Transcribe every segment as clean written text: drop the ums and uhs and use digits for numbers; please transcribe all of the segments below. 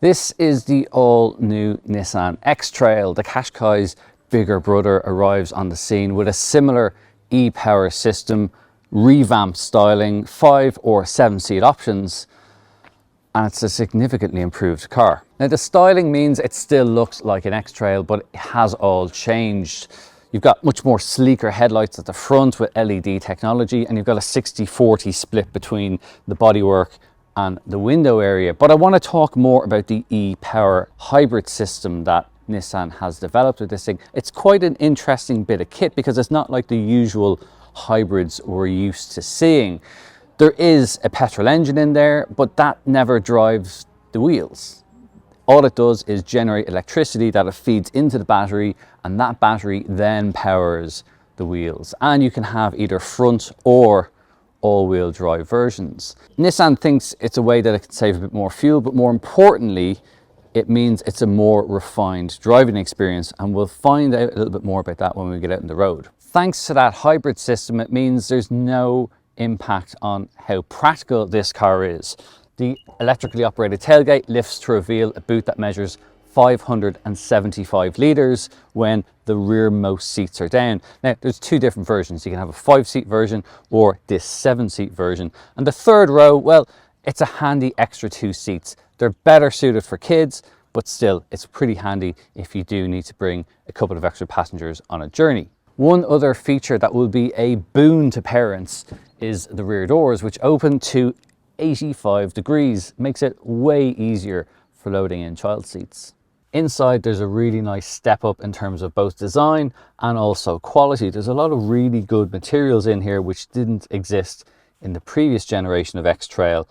This is the all-new Nissan X Trail. The Qashqai's bigger brother arrives on the scene with a similar e-power system, revamped styling, 5 or 7 seat options, and it's a significantly improved car. Now the styling means it still looks like an X Trail, but it has all changed. You've got much more sleeker headlights at the front with LED technology, and you've got a 60-40 split between the bodywork and the window area. But I want to talk more about the e-power hybrid system that Nissan has developed with this thing. It's quite an interesting bit of kit because it's not like the usual hybrids we're used to seeing. There is a petrol engine in there, but that never drives the wheels. All it does is generate electricity that it feeds into the battery, and that battery then powers the wheels. And you can have either front or all-wheel drive versions. Nissan thinks it's a way that it can save a bit more fuel, but more importantly, it means it's a more refined driving experience, and we'll find out a little bit more about that when we get out on the road. Thanks to that hybrid system, it means there's no impact on how practical this car is. The electrically operated tailgate lifts to reveal a boot that measures 575 litres when the rearmost seats are down. Now, there's 2 different versions. You can have a 5-seat version or this 7-seat version. And the third row, well, it's a handy extra 2 seats. They're better suited for kids, but still, it's pretty handy if you do need to bring a couple of extra passengers on a journey. One other feature that will be a boon to parents is the rear doors, which open to 85 degrees. Makes it way easier for loading in child seats. Inside, there's a really nice step up in terms of both design and also quality. There's a lot of really good materials in here which didn't exist in the previous generation of X Trail.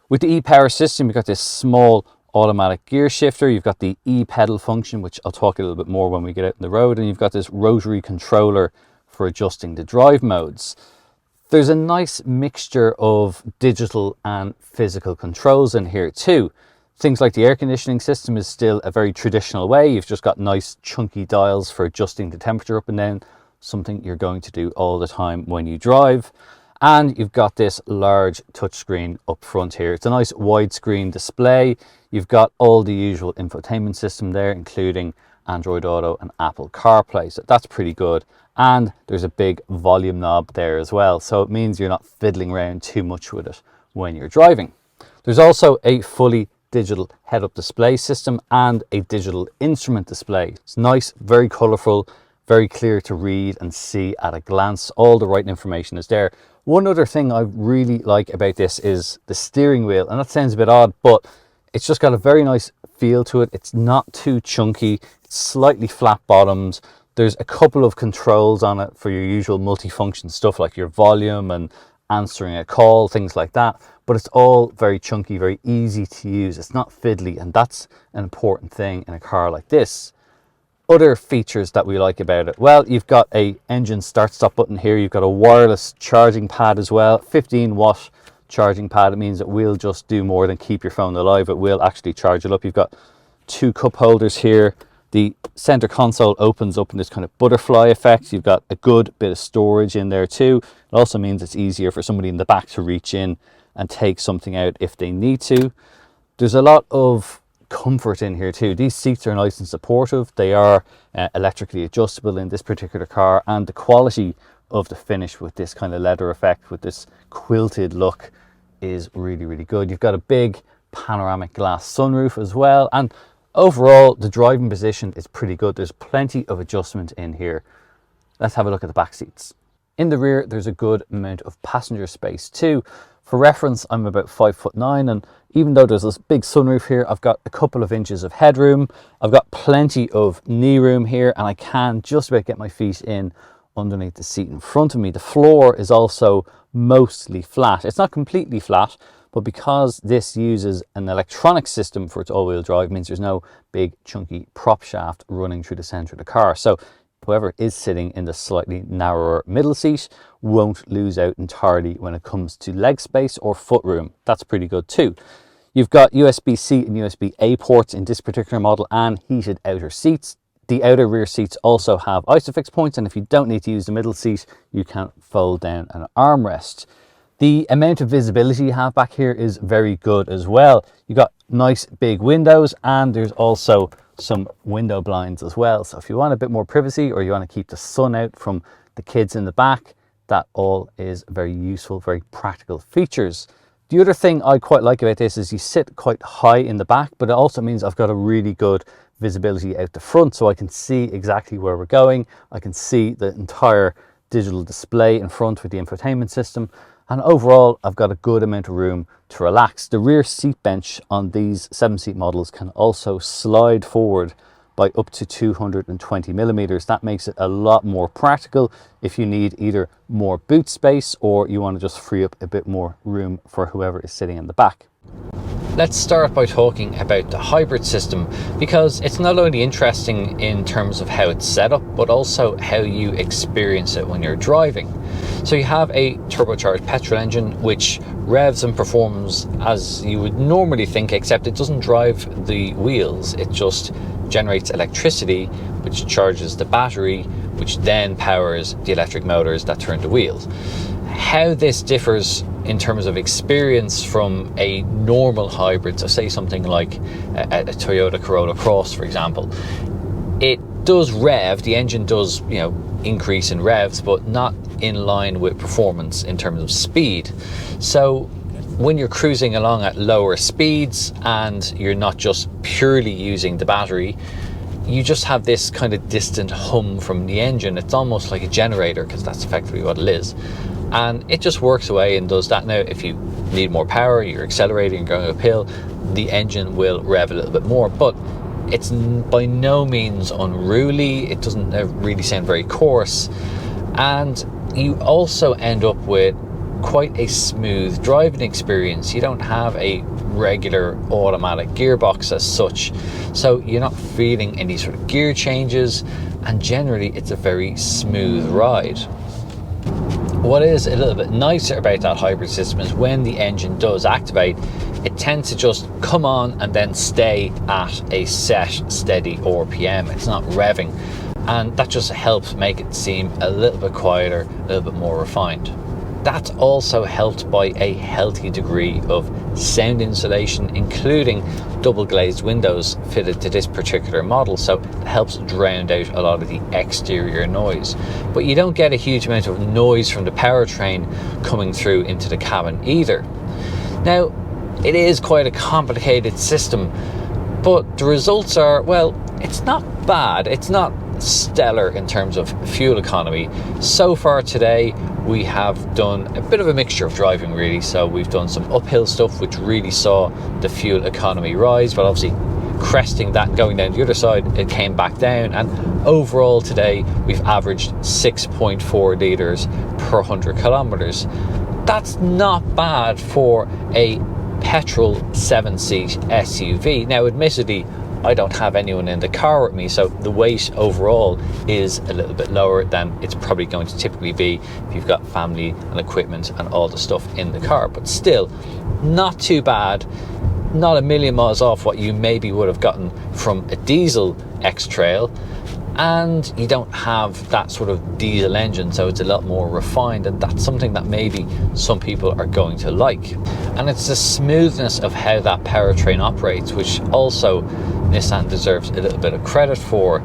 With the e-power system, you've got this small automatic gear shifter, you've got the e-pedal function, which I'll talk a little bit more when we get out on the road, and you've got this rotary controller for adjusting the drive modes. There's a nice mixture of digital and physical controls in here too. Things like the air conditioning system is still a very traditional way. You've just got nice chunky dials for adjusting the temperature up and down, something you're going to do all the time when you drive. And you've got this large touchscreen up front here. It's a nice widescreen display. You've got all the usual infotainment system there, including Android Auto and Apple CarPlay. So that's pretty good. And there's a big volume knob there as well. So it means you're not fiddling around too much with it when you're driving. There's also a fully digital head-up display system and a digital instrument display. It's nice, very colourful, very clear to read and see at a glance. All the right information is there. One other thing I really like about this is the steering wheel, and that sounds a bit odd, but it's just got a very nice feel to it. It's not too chunky, it's slightly flat bottomed. There's a couple of controls on it for your usual multifunction stuff like your volume and answering a call, things like that, but it's all very chunky, very easy to use. It's not fiddly, and that's an important thing in a car like this. Other features that we like about it, well, you've got a engine start stop button here. You've got a wireless charging pad as well, 15-watt charging pad. It means it will just do more than keep your phone alive. It will actually charge it up. You've got 2 cup holders here. The center console opens up in this kind of butterfly effect. You've got a good bit of storage in there too. It also means it's easier for somebody in the back to reach in and take something out if they need to. There's a lot of comfort in here too. These seats are nice and supportive. They are electrically adjustable in this particular car, and the quality of the finish with this kind of leather effect, with this quilted look, is really, really good. You've got a big panoramic glass sunroof as well, and overall the driving position is pretty good. There's plenty of adjustment in here. Let's have a look at the back seats. In the rear, there's a good amount of passenger space too. For reference, I'm about 5'9", and even though there's this big sunroof here, I've got a couple of inches of headroom. I've got plenty of knee room here, and I can just about get my feet in underneath the seat in front of me. The floor is also mostly flat. It's not completely flat, but because this uses an electronic system for its all-wheel drive, means there's no big chunky prop shaft running through the center of the car. So whoever is sitting in the slightly narrower middle seat won't lose out entirely when it comes to leg space or foot room. That's pretty good too. You've got USB-C and USB-A ports in this particular model and heated outer seats. The outer rear seats also have ISOFIX points, and if you don't need to use the middle seat, you can fold down an armrest. The amount of visibility you have back here is very good as well. You got nice big windows, and there's also some window blinds as well. So if you want a bit more privacy, or you want to keep the sun out from the kids in the back, that all is very useful, very practical features. The other thing I quite like about this is you sit quite high in the back, but it also means I've got a really good visibility out the front, so I can see exactly where we're going. I can see the entire digital display in front with the infotainment system, and overall I've got a good amount of room to relax. The rear seat bench on these 7-seat models can also slide forward by up to 220 millimeters. That makes it a lot more practical if you need either more boot space, or you want to just free up a bit more room for whoever is sitting in the back. Let's start by talking about the hybrid system, because it's not only interesting in terms of how it's set up, but also how you experience it when you're driving. So you have a turbocharged petrol engine which revs and performs as you would normally think, except it doesn't drive the wheels. It just generates electricity, which charges the battery, which then powers the electric motors that turn the wheels. How this differs in terms of experience from a normal hybrid, so say something like a Toyota Corolla Cross, for example, it does rev, the engine does, increase in revs, but not in line with performance in terms of speed. So when you're cruising along at lower speeds and you're not just purely using the battery, you just have this kind of distant hum from the engine. It's almost like a generator, because that's effectively what it is. And it just works away and does that. Now, if you need more power, you're accelerating, going uphill, the engine will rev a little bit more, but it's by no means unruly. It doesn't really sound very coarse. And you also end up with quite a smooth driving experience. You don't have a regular automatic gearbox as such, so you're not feeling any sort of gear changes, and generally it's a very smooth ride. What is a little bit nicer about that hybrid system is when the engine does activate, it tends to just come on and then stay at a set steady RPM. It's not revving, and that just helps make it seem a little bit quieter, a little bit more refined. That's also helped by a healthy degree of sound insulation, including double glazed windows fitted to this particular model, so it helps drown out a lot of the exterior noise. But you don't get a huge amount of noise from the powertrain coming through into the cabin either. Now, it is quite a complicated system, but the results are, well, it's not bad. It's not stellar in terms of fuel economy. So far today, we have done a bit of a mixture of driving, really. So we've done some uphill stuff, which really saw the fuel economy rise, but obviously cresting that, going down the other side, it came back down. And overall today, we've averaged 6.4 litres per 100 kilometres. That's not bad for a petrol 7-seat SUV. Now, admittedly, I don't have anyone in the car with me, so the weight overall is a little bit lower than it's probably going to typically be if you've got family and equipment and all the stuff in the car. But still, not too bad, not a million miles off what you maybe would have gotten from a diesel X Trail. And you don't have that sort of diesel engine, so it's a lot more refined, and that's something that maybe some people are going to like. And it's the smoothness of how that powertrain operates, which also Nissan deserves a little bit of credit for.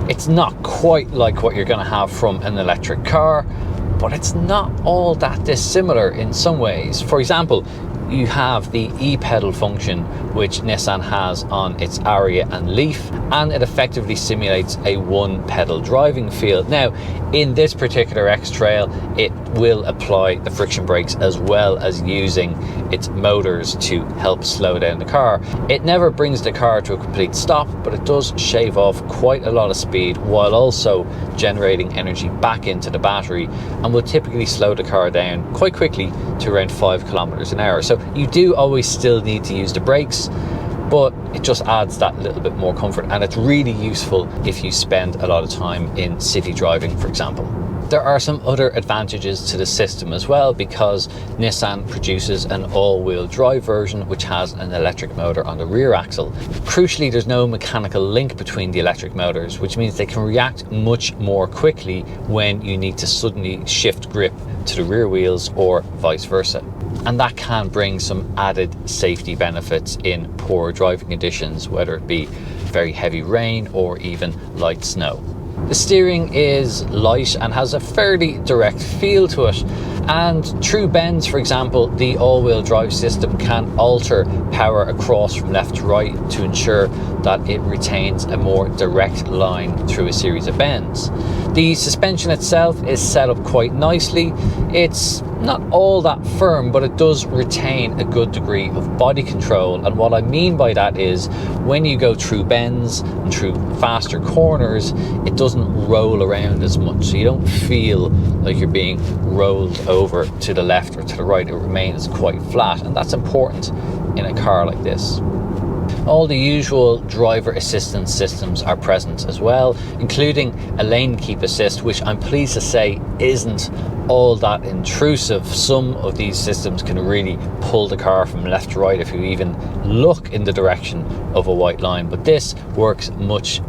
It's not quite like what you're going to have from an electric car, but it's not all that dissimilar in some ways. For example, you have the e-pedal function, which Nissan has on its Aria and Leaf, and it effectively simulates a one-pedal driving feel. Now, in this particular X Trail, it will apply the friction brakes as well as using its motors to help slow down the car. It never brings the car to a complete stop, but it does shave off quite a lot of speed while also generating energy back into the battery, and will typically slow the car down quite quickly to around 5 kilometers an hour. So you do always still need to use the brakes, but it just adds that little bit more comfort, and it's really useful if you spend a lot of time in city driving, for example. There are some other advantages to the system as well, because Nissan produces an all-wheel drive version which has an electric motor on the rear axle. Crucially, there's no mechanical link between the electric motors, which means they can react much more quickly when you need to suddenly shift grip to the rear wheels or vice versa. And that can bring some added safety benefits in poor driving conditions, whether it be very heavy rain or even light snow. The steering is light and has a fairly direct feel to it, and through bends, for example, the all-wheel drive system can alter power across from left to right to ensure that it retains a more direct line through a series of bends. The suspension itself is set up quite nicely. It's not all that firm, but it does retain a good degree of body control. And what I mean by that is when you go through bends and through faster corners, it doesn't roll around as much. So you don't feel like you're being rolled over to the left or to the right. It remains quite flat, and that's important in a car like this. All the usual driver assistance systems are present as well, including a lane keep assist, which I'm pleased to say isn't all that intrusive. Some of these systems can really pull the car from left to right if you even look in the direction of a white line, but this works much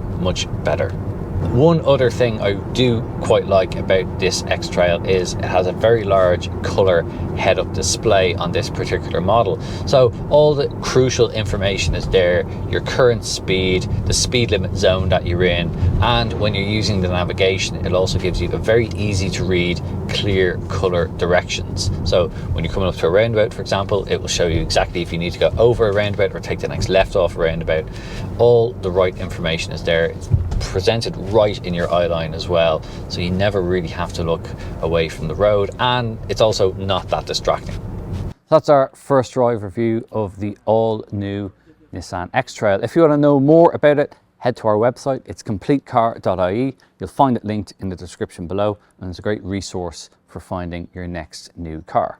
better. One other thing I do quite like about this X Trail is it has a very large colour head-up display on this particular model. So all the crucial information is there, your current speed, the speed limit zone that you're in, and when you're using the navigation, it also gives you a very easy to read, clear colour directions. So when you're coming up to a roundabout, for example, it will show you exactly if you need to go over a roundabout or take the next left off a roundabout. All the right information is there. It's presented right in your eye line as well, so you never really have to look away from the road, and it's also not that distracting. That's our first drive review of the all new Nissan X Trail. If you want to know more about it, head to our website. It's CompleteCar.ie. You'll find it linked in the description below, and it's a great resource for finding your next new car.